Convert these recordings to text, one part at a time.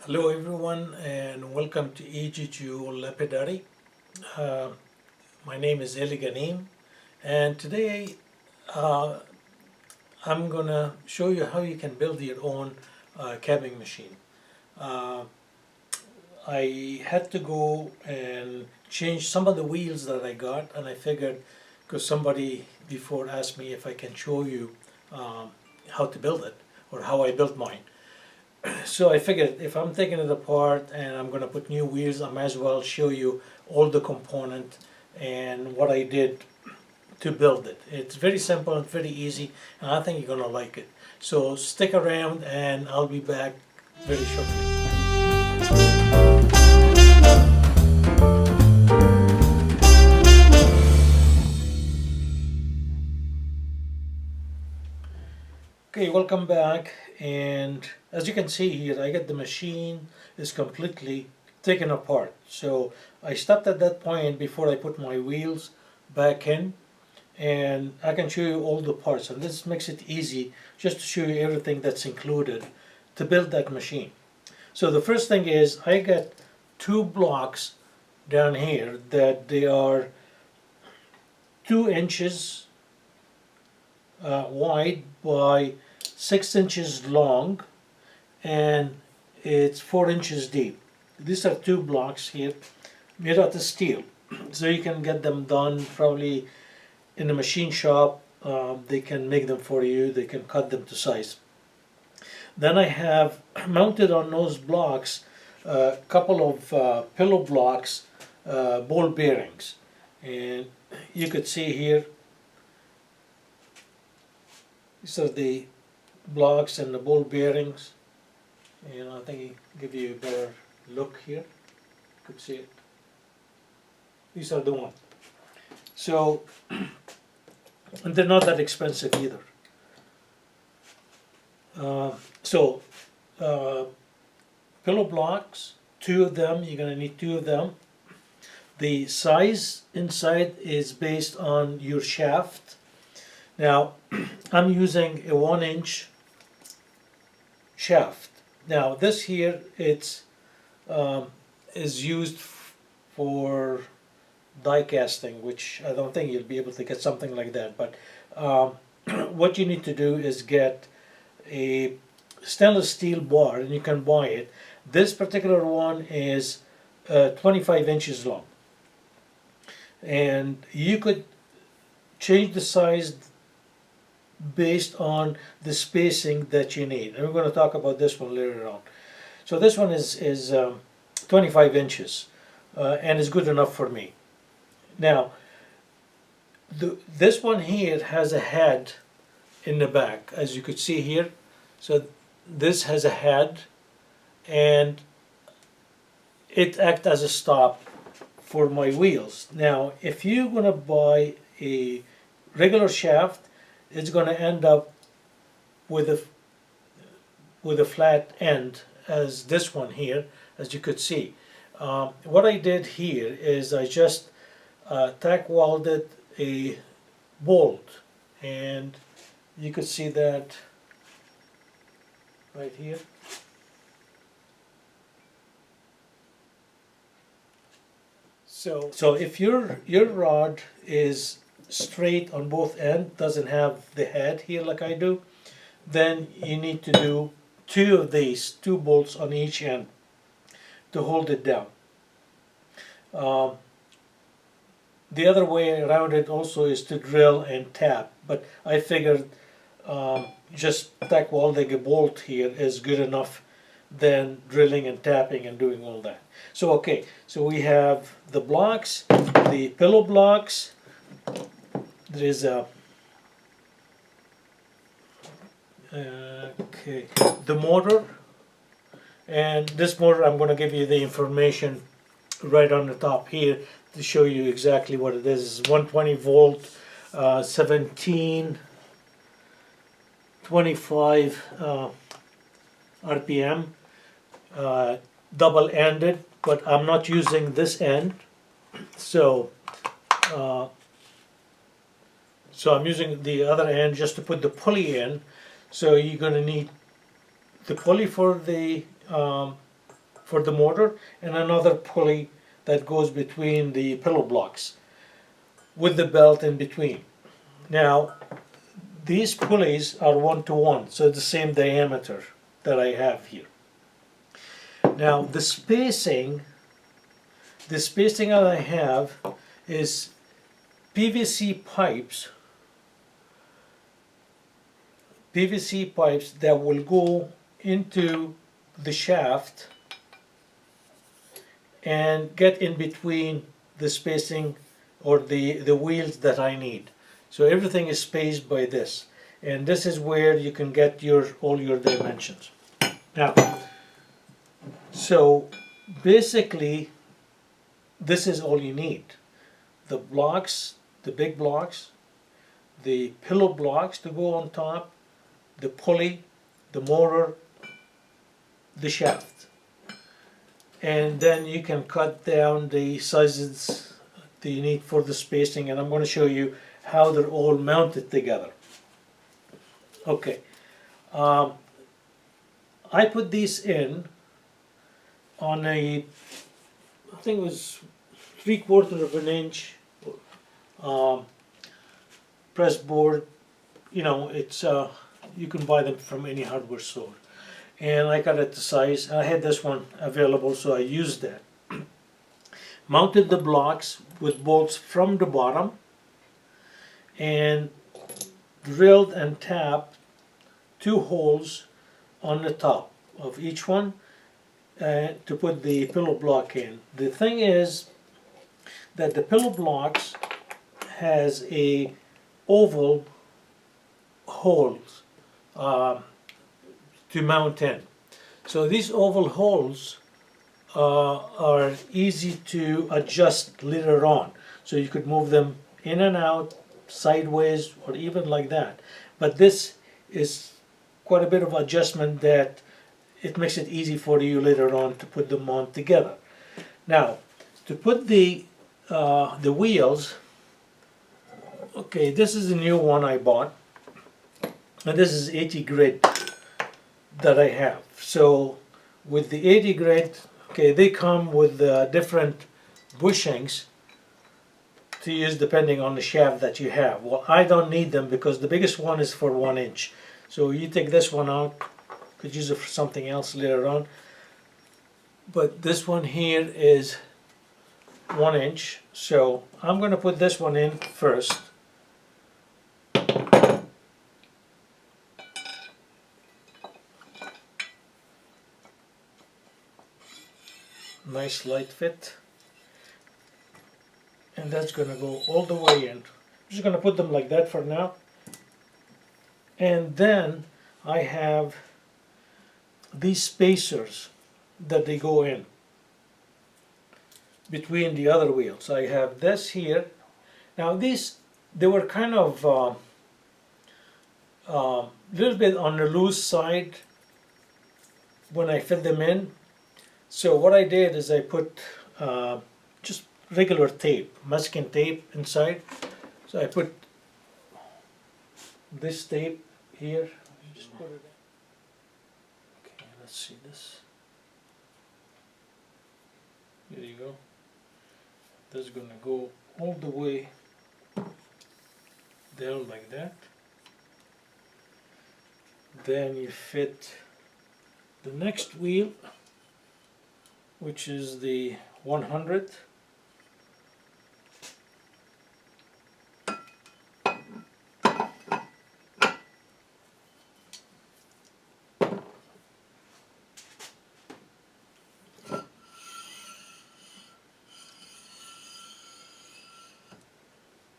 Hello everyone and welcome to EGGU Lapidary. Uh, my name is Eli Ganim and today uh, I'm gonna show you how you can build your own cabbing machine. Uh, I had to go and change some of the wheels that I got, and I figured because somebody before asked me if I can show you how to build it or how I built mine. So I figured if I'm taking it apart and I'm gonna put new wheels, I might as well show you all the component and what I did to build it. It's very simple and very easy, and I think you're gonna like it. So stick around and I'll be back very shortly. Okay, welcome back. And as you can see here, I get the machine is completely taken apart. So I stopped at that point before I put my wheels back in, and I can show you all the parts. And this makes it easy just to show you everything that's included to build that machine. So the first thing is I got two blocks down here that they are 2 inches wide by 6 inches long, and it's 4 inches deep. These are two blocks here made out of steel, so you can get them done probably in a machine shop. They can make them for you, they can cut them to size. Then I have mounted on those blocks a couple of pillow blocks, ball bearings, and you could see here these are the blocks and the ball bearings, and I think it give you a better look here. You could see it. These are the ones. So, and they're not that expensive either. So, pillow blocks, two of them, you're gonna need two of them. The size inside is based on your shaft. Now, I'm using a 1 inch shaft. Now, this here it's is used for die casting, which I don't think you'll be able to get something like that. But what you need to do is get a stainless steel bar, and you can buy it. This particular one is 25 inches long, and you could change the size based on the spacing that you need. And we're going to talk about this one later on. So this one is 25 inches and is good enough for me. Now, this one here has a head in the back, as you could see here. So this has a head, and it acts as a stop for my wheels. Now, if you're going to buy a regular shaft, it's going to end up with a flat end as this one here, as you could see. What I did here is I just tack welded a bolt, and you could see that right here. So if your rod is straight on both ends, doesn't have the head here like I do, then you need to do two of these, two bolts on each end to hold it down. The other way around it also is to drill and tap, but I figured just tack welding a bolt here is good enough than drilling and tapping and doing all that. So okay, so we have the blocks, the pillow blocks. There is a the motor, and this motor I'm going to give you the information right on the top here to show you exactly what it is. It's 120 volt, 1725 RPM, double-ended, but I'm not using this end, so I'm using the other end just to put the pulley in. So you're going to need the pulley for the for the motor, and another pulley that goes between the pillow blocks with the belt in between. Now, these pulleys are 1-to-1, so the same diameter that I have here. Now, the spacing that I have is PVC pipes that will go into the shaft and get in between the spacing or the wheels that I need. So everything is spaced by this, and this is where you can get all your dimensions. Now, so basically this is all you need. The blocks, the big blocks, the pillow blocks to go on top, the pulley, the motor, the shaft. And then you can cut down the sizes that you need for the spacing, and I'm going to show you how they're all mounted together. Okay, I put these in on I think it was 3/4 of an inch press board. You know, it's you can buy them from any hardware store, and I got it the size. I had this one available, so I used that. Mounted the blocks with bolts from the bottom, and drilled and tapped 2 holes on the top of each one to put the pillow block in. The thing is that the pillow blocks has a oval holes to mount in. So these oval holes are easy to adjust later on. So you could move them in and out, sideways, or even like that. But this is quite a bit of adjustment that it makes it easy for you later on to put them on together. Now, to put the wheels, okay, this is a new one I bought, and this is 80 grit that I have. So with the 80 grit, okay, they come with different bushings to use depending on the shaft that you have. Well, I don't need them because the biggest one is for 1 inch. So you take this one out, could use it for something else later on. But this one here is 1 inch. So I'm going to put this one in first. Nice light fit. And that's going to go all the way in. I'm just going to put them like that for now. And then I have these spacers that they go in between the other wheels. I have this here. Now these, they were kind of little bit on the loose side when I fit them in. So what I did is I put just regular tape, masking tape inside. So I put this tape here. Just put it in. Okay, let's see this. There you go. That's gonna go all the way down like that. Then you fit the next wheel, which is the 100.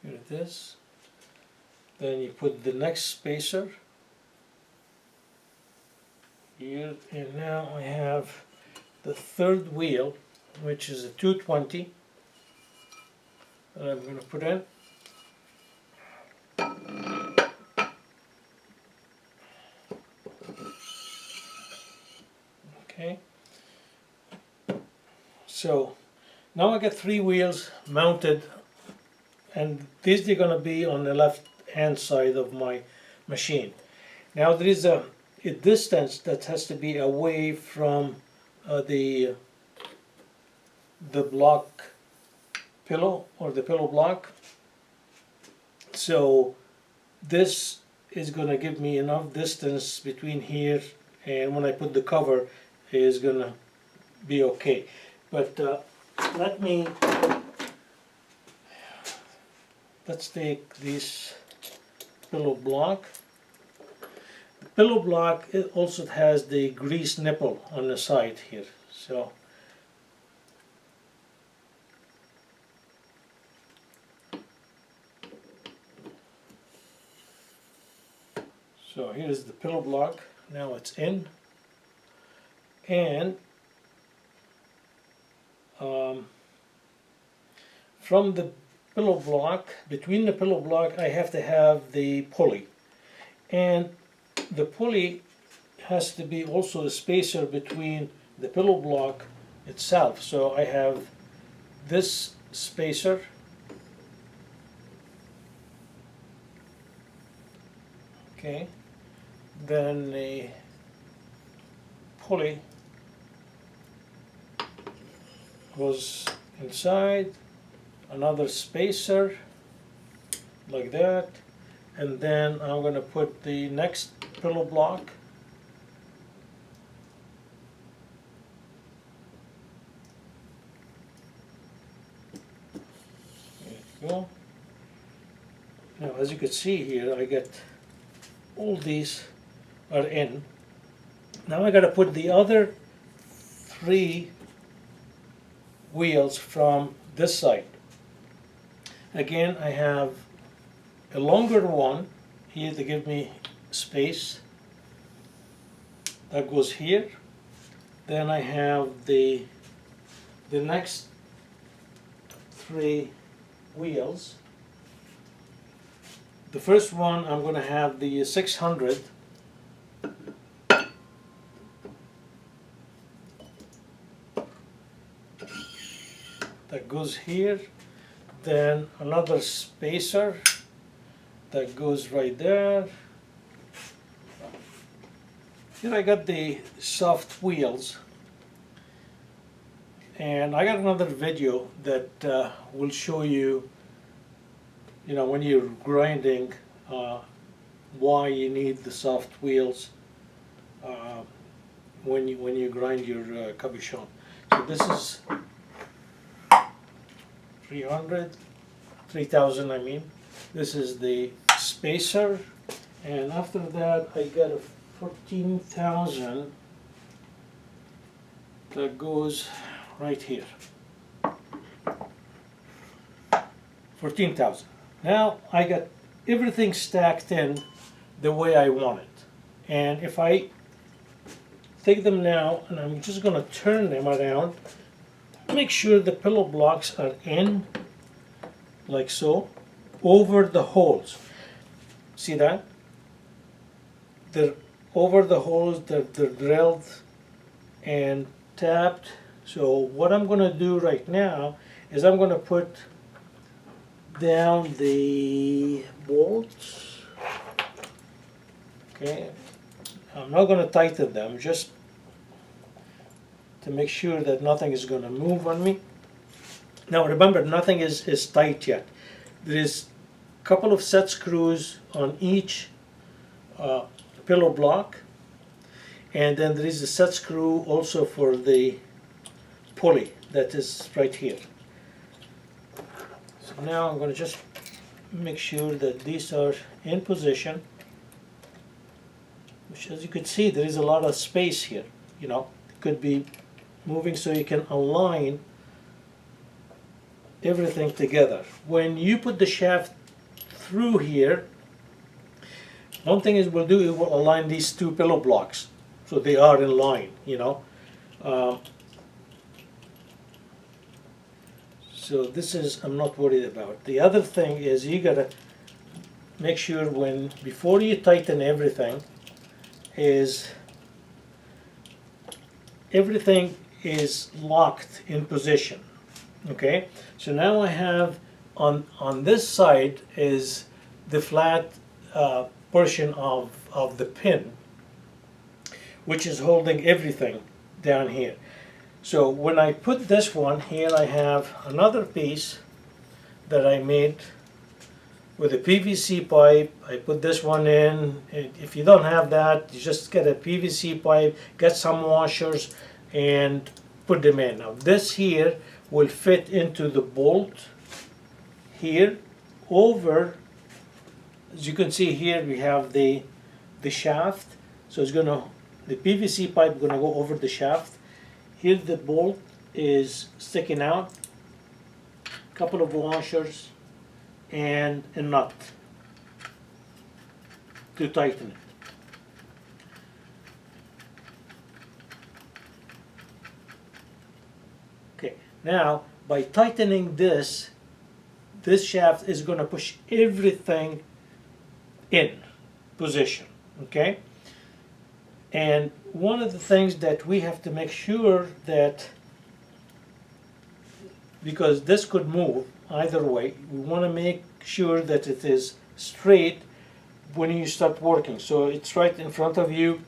Here it is. Then you put the next spacer here, and now I have the third wheel, which is a 220 that I'm going to put in. Okay, so now I got 3 wheels mounted, and these are going to be on the left hand side of my machine. Now there is a distance that has to be away from the block pillow, or the pillow block. So this is going to give me enough distance between here and when I put the cover is going to be okay. But let's take this pillow block. The pillow block, it also has the grease nipple on the side here. So here's the pillow block. Now it's in, and from the pillow block, between the pillow block, I have to have the pulley, and the pulley has to be also a spacer between the pillow block itself. So I have this spacer, okay, then the pulley goes inside, another spacer like that, and then I'm going to put the next pillow block there you go. Now as you can see here, I get all these are in. Now I got to put the other 3 wheels from this side. Again, I have a longer one here to give me space that goes here. Then I have the next 3 wheels. The first one, I'm going to have the 600 that goes here, then another spacer that goes right there. Here I got the soft wheels, and I got another video that will show you, when you're grinding, why you need the soft wheels when you grind your cabochon. So this is 3,000 I mean. This is the spacer, and after that I got a 14,000 that goes right here. 14,000. Now I got everything stacked in the way I want it, and if I take them now and I'm just going to turn them around, make sure the pillow blocks are in like so over the holes. See that? They're over the holes, they're drilled and tapped. So what I'm going to do right now is I'm going to put down the bolts. Okay, I'm not going to tighten them, just to make sure that nothing is going to move on me. Now remember, nothing is tight yet. There is a couple of set screws on each pillow block, and then there is a set screw also for the pulley that is right here. So now I'm going to just make sure that these are in position, which, as you can see, there is a lot of space here. It could be moving, so you can align everything together. When you put the shaft through here, one thing it will do, it will align these 2 pillow blocks so they are in line, so this is, I'm not worried about. The other thing is, you gotta make sure before you tighten everything, is everything is locked in position. Okay, so now I have on this side is the flat portion of the pin, which is holding everything down here. So when I put this one here, I have another piece that I made with a PVC pipe. I put this one in. If you don't have that, you just get a PVC pipe, get some washers, and put them in. Now this here will fit into the bolt here over. As you can see here, we have the shaft. So it's gonna, the PVC pipe gonna go over the shaft. Here the bolt is sticking out. Couple of washers and a nut to tighten it. Okay, now by tightening this shaft is going to push everything in position, okay? And one of the things that we have to make sure that, because this could move either way, we want to make sure that it is straight when you start working. So it's right in front of you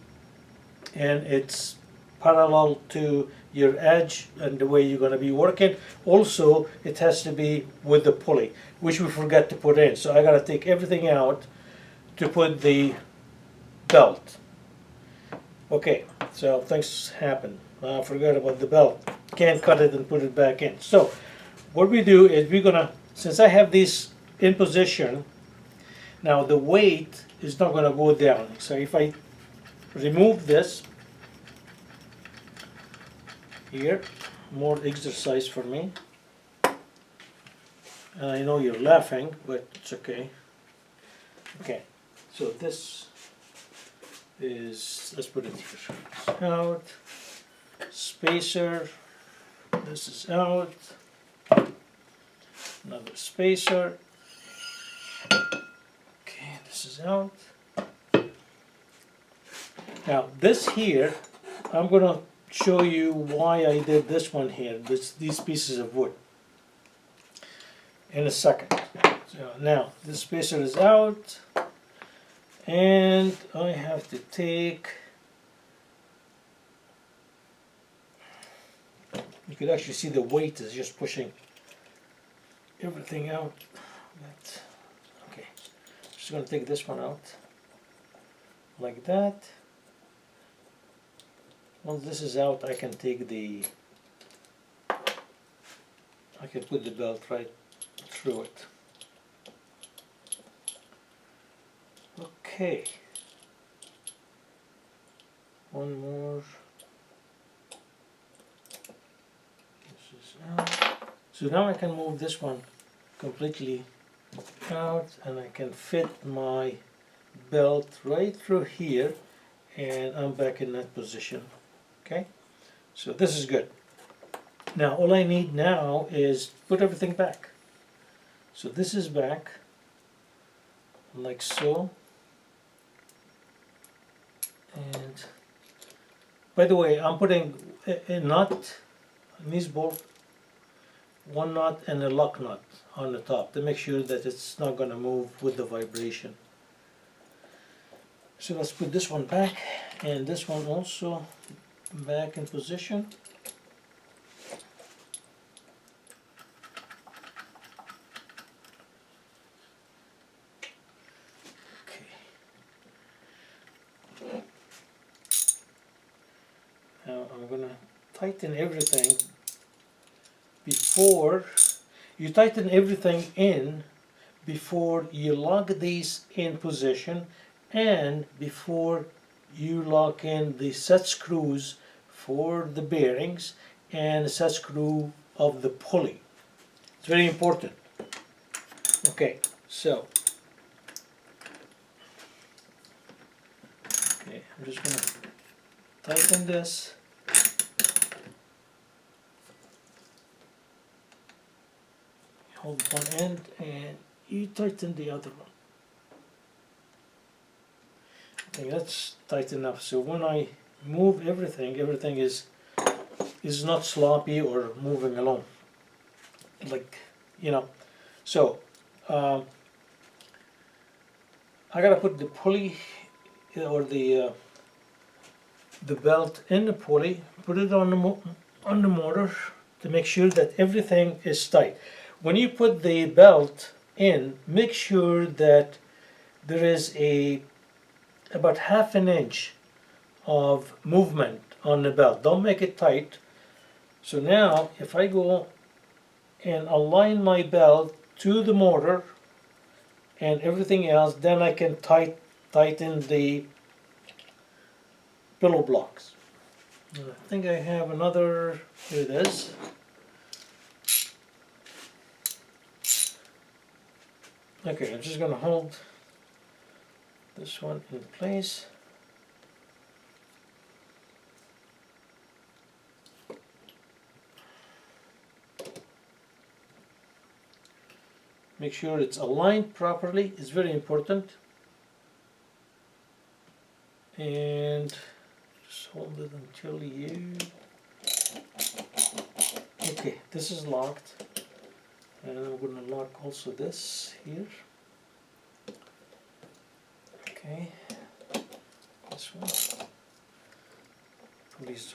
and it's parallel to your edge and the way you're going to be working. Also, it has to be with the pulley, which we forgot to put in. So I got to take everything out to put the belt. Okay, so things happen. I forgot about the belt. Can't cut it and put it back in. So what we do is we're gonna, since I have these in position, now the weight is not gonna go down. So if I remove this here, more exercise for me. And I know you're laughing, but it's okay. Okay, so this is, let's put it here. Out, spacer, this is out, another spacer. Okay, this is out. Now this here, I'm gonna show you why I did this one here, these pieces of wood, in a second. So now this spacer is out, and I have to take, you could actually see the weight is just pushing everything out. Okay, just going to take this one out like that. Once this is out, I can take I can put the belt right through it. Okay, one more. This is out. So now I can move this one completely out, and I can fit my belt right through here, and I'm back in that position. Okay, so this is good. Now all I need now is put everything back. So this is back, like so. And by the way, I'm putting a nut in this bolt, one nut and a lock nut on the top to make sure that it's not going to move with the vibration. So let's put this one back, and this one also back in position. Now I'm going to tighten everything before you tighten everything in, before you lock these in position, and before you lock in the set screws for the bearings and the set screw of the pulley. It's very important. Okay, so I'm just going to tighten this. Hold one end and you tighten the other one. Okay, that's tight enough. So when I move everything, everything is not sloppy or moving along, like, you know. So I gotta put the pulley or the belt in the pulley, put it on on the motor to make sure that everything is tight. When you put the belt in, make sure that there is about half an inch of movement on the belt. Don't make it tight. So now if I go and align my belt to the motor and everything else, then I can tighten the pillow blocks. And I think I have another, here it is. Okay, I'm just going to hold this one in place. Make sure it's aligned properly, it's very important. And just hold it until you... Okay, this is locked. And I'm going to lock also this here. Okay, this one. Please.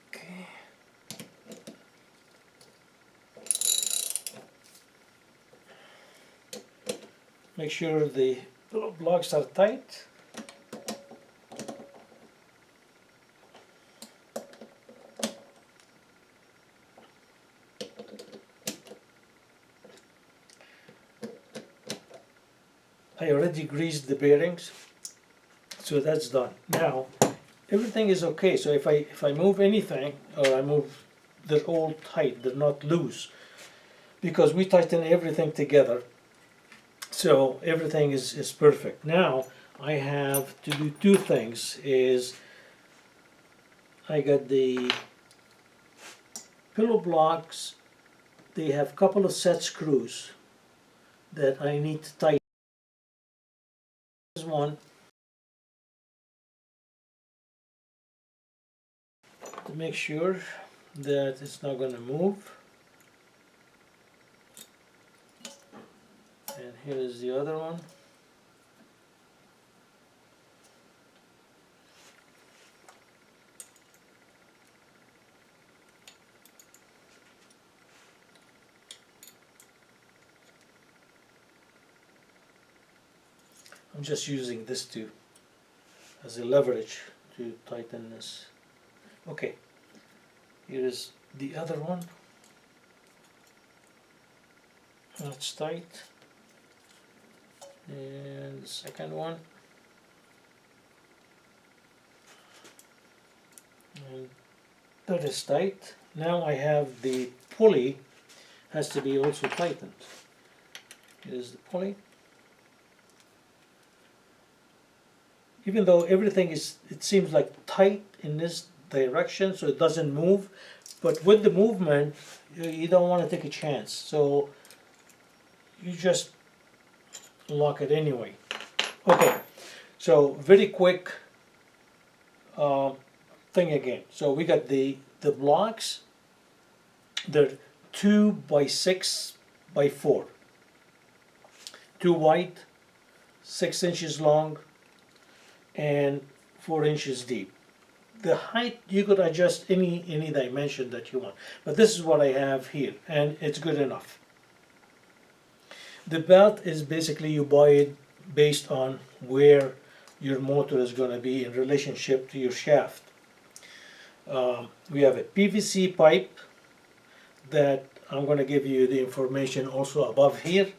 Okay. Make sure the pillow blocks are tight. I already greased the bearings, so that's done. Now everything is okay. So if I move anything, or I move, they're all tight, they're not loose, because we tighten everything together. So everything is perfect. Now I have to do two things. Is I got the pillow blocks, they have a couple of set screws that I need to tighten. This is one. To make sure that it's not going to move. And here is the other one. I'm just using this as a leverage to tighten this. Okay, here is the other one. That's tight. And the second one. And that is tight. Now I have the pulley, has to be also tightened. Here's the pulley. Even though everything is, it seems like tight in this direction, so it doesn't move, but with the movement, you don't want to take a chance. So you just lock it anyway. Okay, so very quick thing again. So we got the blocks. They're 2 by 6 by 4, 2 wide, 6 inches long, and 4 inches deep. The height you could adjust any dimension that you want, but this is what I have here, and it's good enough. The belt is basically, you buy it based on where your motor is going to be in relationship to your shaft. We have a PVC pipe that I'm going to give you the information also above here.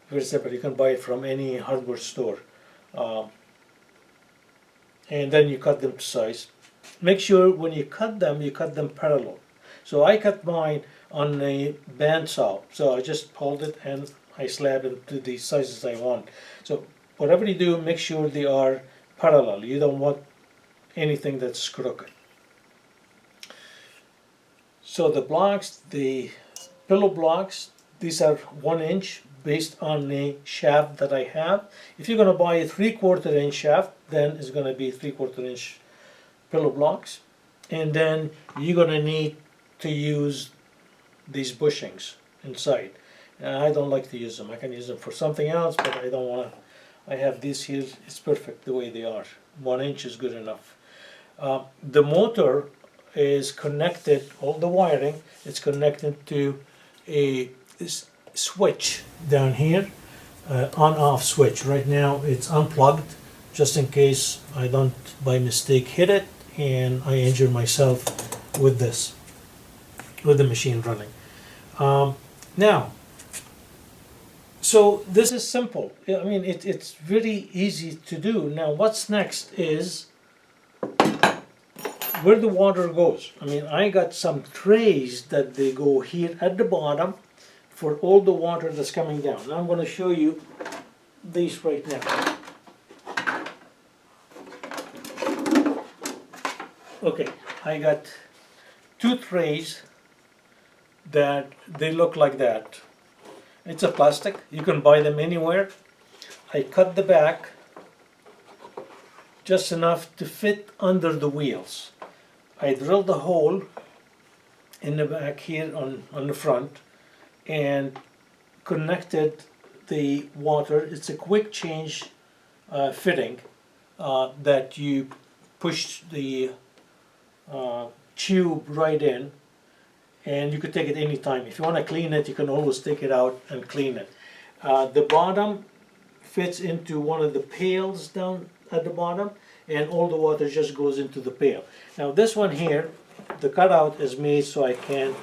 Very simple, you can buy it from any hardware store. And then you cut them to size. Make sure when you cut them parallel. So I cut mine on a bandsaw, so I just hold it and I slab it to the sizes I want. So whatever you do, make sure they are parallel. You don't want anything that's crooked. So the blocks, the pillow blocks, these are 1 inch based on the shaft that I have. If you're going to buy a 3/4 inch shaft, then it's going to be 3/4 inch pillow blocks. And then you're going to need to use these bushings inside. I don't like to use them. I can use them for something else, but I don't want to. I have these here. It's perfect the way they are. 1 inch is good enough. The motor is connected, all the wiring is connected to a switch down here, on-off switch. Right now it's unplugged, just in case I don't by mistake hit it and I injure myself with this, with the machine running. Now, so this is simple. I mean, it's very easy to do. Now, what's next is where the water goes. I mean, I got some trays that they go here at the bottom for all the water that's coming down. Now I'm going to show you these right now. Okay, I got two trays that they look like that. It's a plastic, you can buy them anywhere. I cut the back just enough to fit under the wheels. I drilled a hole in the back here on the front and connected the water. It's a quick change fitting that you push the tube right in, and you could take it anytime. If you want to clean it, you can always take it out and clean it. The bottom fits into one of the pails down at the bottom, and all the water just goes into the pail. Now this one here, the cutout is made so I can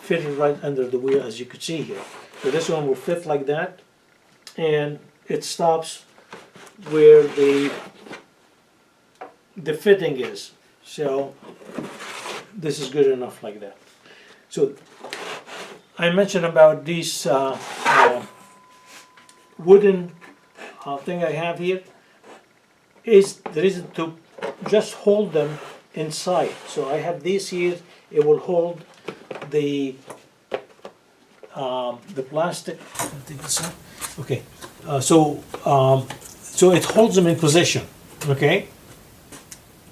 fit it right under the wheel, as you could see here. So this one will fit like that, and it stops where the fitting is. So this is good enough like that. So I mentioned about these wooden thing I have here is the reason to just hold them inside. So I have this here, it will hold the plastic. Okay, so it holds them in position. Okay,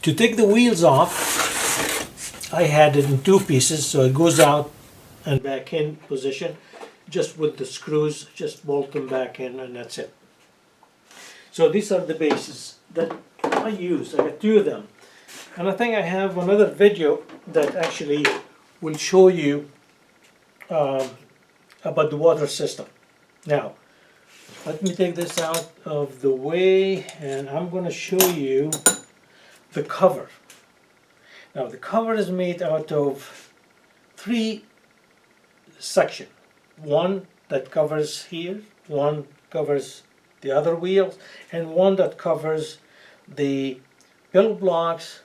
to take the wheels off, I had it in two pieces, so it goes out and back in position. Just with the screws, just bolt them back in, and that's it. So these are the bases that I use. I got two of them, and I think I have another video that actually will show you about the water system. Now, let me take this out of the way, and I'm going to show you the cover. Now, the cover is made out of three sections. One that covers here, one covers the other wheels, and one that covers the pillow blocks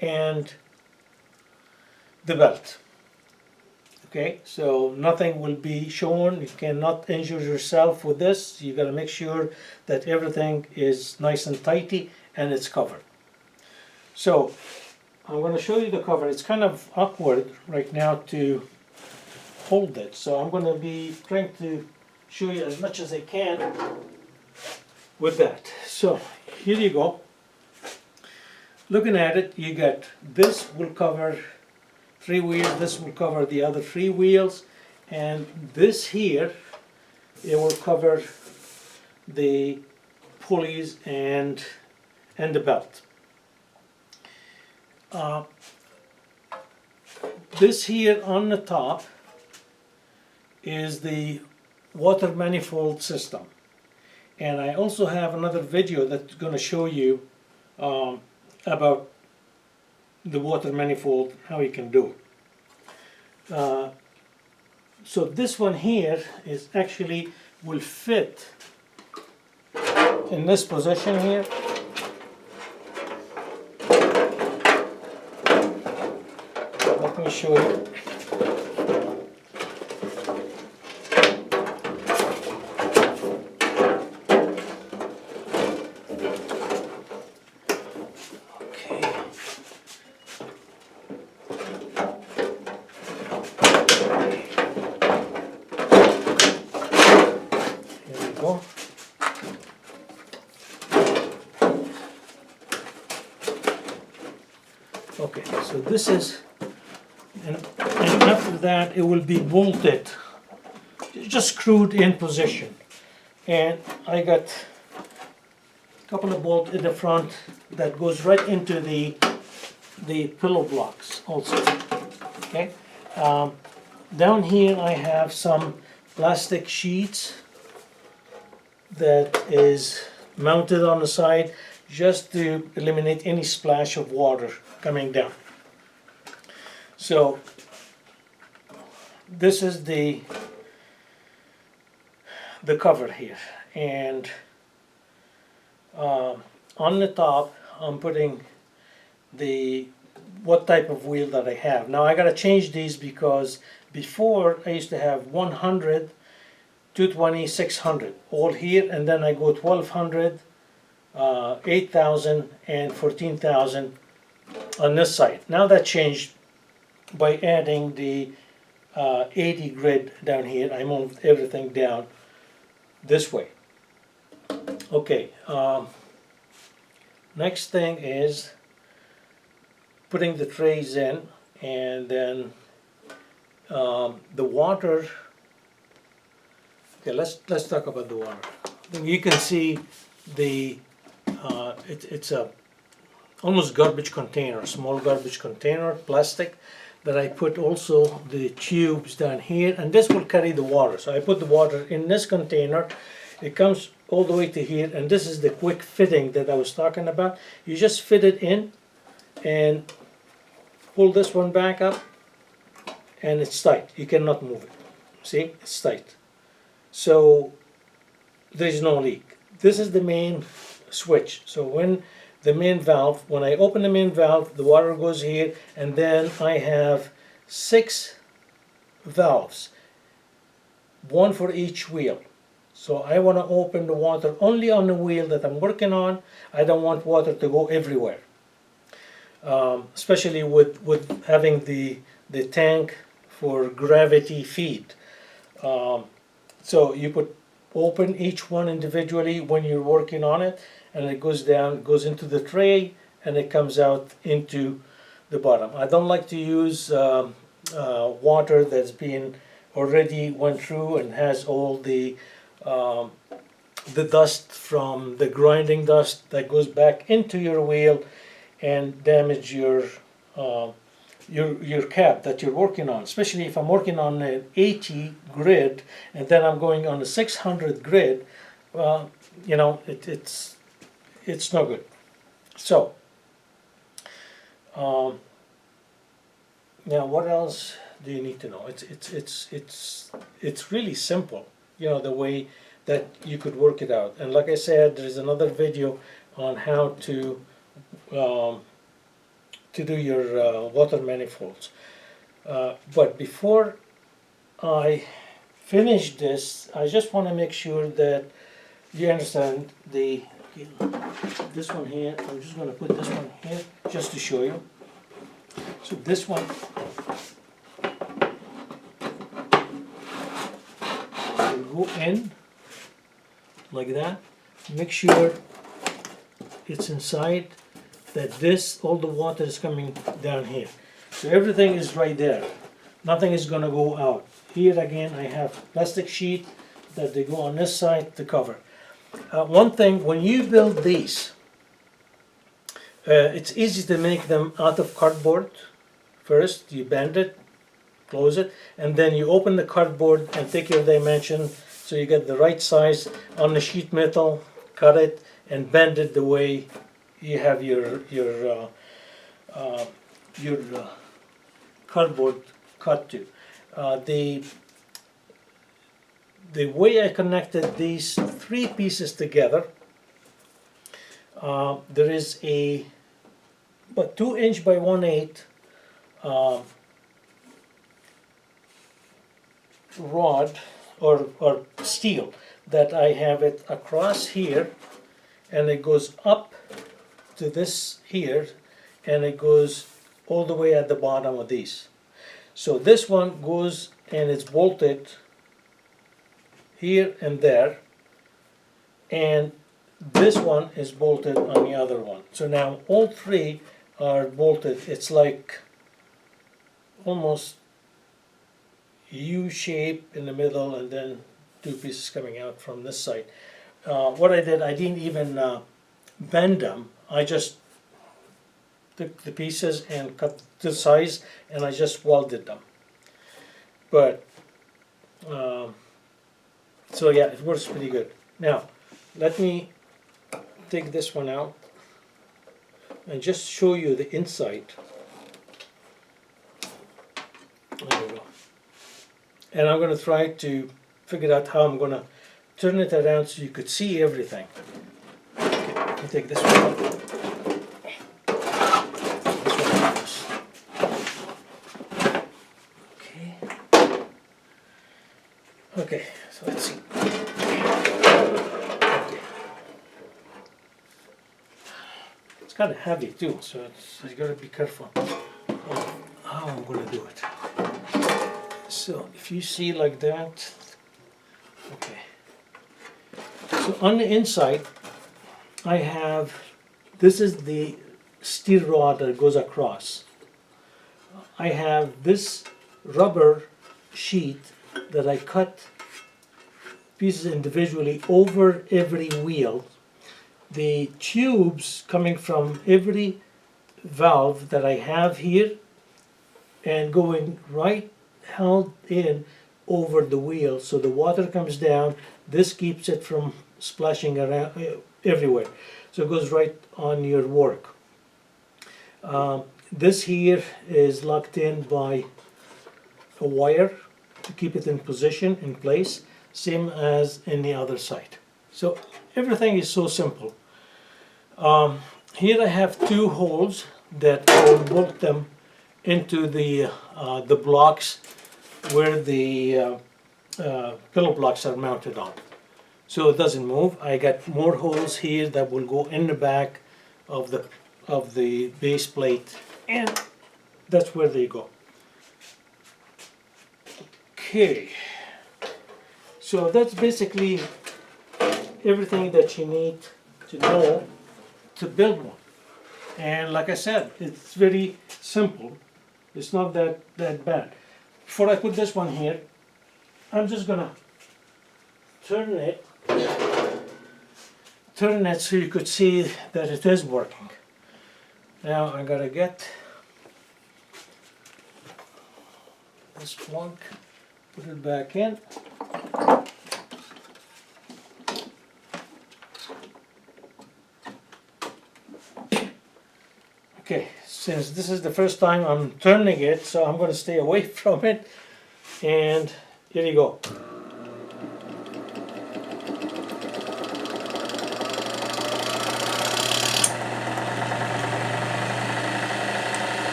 and the belt. Okay, so nothing will be shown. You cannot injure yourself with this. You got to make sure that everything is nice and tidy and it's covered. So I'm going to show you the cover. It's kind of awkward right now to hold it, so I'm going to be trying to show you as much as I can with that. So here you go. Looking at it, you get this will cover three wheels, this will cover the other three wheels, and this here, it will cover the pulleys and the belt. This here on the top is the water manifold system, and I also have another video that's going to show you about the water manifold, how you can do it. So this one here is actually will fit in this position here. Let me show you. Okay, so this is, and after that it will be bolted, just screwed in position. And I got a couple of bolts in the front that goes right into the the pillow blocks also. Okay. Down here I have some plastic sheets that is mounted on the side just to eliminate any splash of water coming down. So this is the cover here, and on the top I'm putting what type of wheel that I have. Now I gotta change these because before I used to have 100, 220, 600 all here, and then I go 1200, 8000 and 14,000 on this side. Now that changed by adding the 80 grid down here. I moved everything down this way. Okay, next thing is putting the trays in, and then the water. Okay, let's talk about the water. You can see the it's a almost garbage container, small garbage container, plastic, that I put also the tubes down here, and this will carry the water. So I put the water in this container. It comes all the way to here, and this is the quick fitting that I was talking about. You just fit it in and pull this one back up, and it's tight. You cannot move it. See, it's tight. So there's no leak. This is the main switch. So when the main valve, when I open the main valve, the water goes here, and then I have 6 valves, one for each wheel. So I want to open the water only on the wheel that I'm working on. I don't want water to go everywhere, especially with having the tank for gravity feed. So you could open each one individually when you're working on it, and it goes down, goes into the tray, and it comes out into the bottom. I don't like to use water that's been already went through and has all the dust from the grinding dust that goes back into your wheel and damage your cap that you're working on. Especially if I'm working on an 80 grid and then I'm going on a 600 grid, you know, it's no good. So now what else do you need to know? It's really simple, you know, the way that you could work it out. And like I said, there's another video on how to do your water manifolds. But before I finish this, I just want to make sure that you understand this one here. I'm just going to put this one here just to show you. So this one will go in like that. Make sure it's inside, that this, all the water is coming down here. So everything is right there. Nothing is going to go out. Here again I have plastic sheet that they go on this side to cover. One thing, when you build these, it's easy to make them out of cardboard. First you bend it, close it, and then you open the cardboard and take your dimension so you get the right size on the sheet metal, cut it and bend it the way you have your cardboard cut to. The way I connected these 3 pieces together, there is a about 2" by 1/8 rod or steel that I have it across here, and it goes up to this here, and it goes all the way at the bottom of these. So this one goes and it's bolted here and there, and this one is bolted on the other one. So now all 3 are bolted. It's like almost U shape in the middle, and then 2 pieces coming out from this side. What I did, I didn't even bend them. I just took the pieces and cut to size, and I just welded them. But so yeah, it works pretty good. Now let me take this one out and just show you the inside. There we go. And I'm going to try to figure out how I'm going to turn it around so you could see everything. Okay, let me take this one out. This one out first. Okay. Okay, so let's see. Okay. It's kind of heavy too, so you got to be careful of how I'm going to do it. So if you see like that, okay. So on the inside, I have, this is the steel rod that goes across. I have this rubber sheet that I cut pieces individually over every wheel. The tubes coming from every valve that I have here and going right held in over the wheel, so the water comes down. This keeps it from splashing around everywhere, so it goes right on your work. This here is locked in by a wire to keep it in position, in place, same as in the other side. So everything is so simple. Here I have two holes that will bolt them into the blocks where the pillow blocks are mounted on, so it doesn't move. I got more holes here that will go in the back of the base plate, and that's where they go. Okay, so that's basically everything that you need to know to build one. And like I said, it's very simple. It's not that bad. Before I put this one here, I'm just gonna turn it so you could see that it is working. Now I gotta get this plug, put it back in. Okay, since this is the first time I'm turning it, so I'm going to stay away from it, and here you go.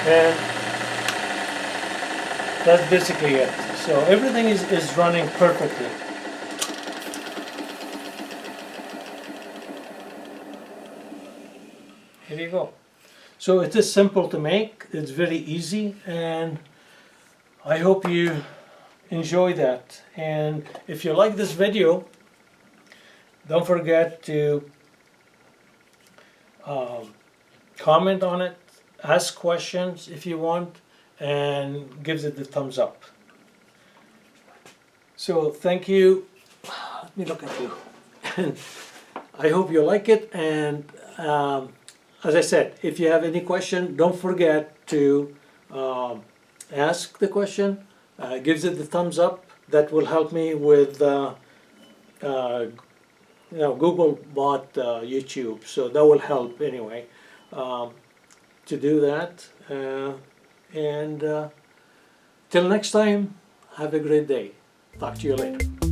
And that's basically it. So everything is running perfectly. Here you go. So it is simple to make, it's very easy, and I hope you enjoy that. And if you like this video, don't forget to comment on it, ask questions if you want, and give it the thumbs up. So thank you. Let me look at you. And I hope you like it, and as I said, if you have any question, don't forget to ask the question. Gives it the thumbs up. That will help me with Google bought YouTube, so that will help anyway to do that. And till next time, have a great day. Talk to you later.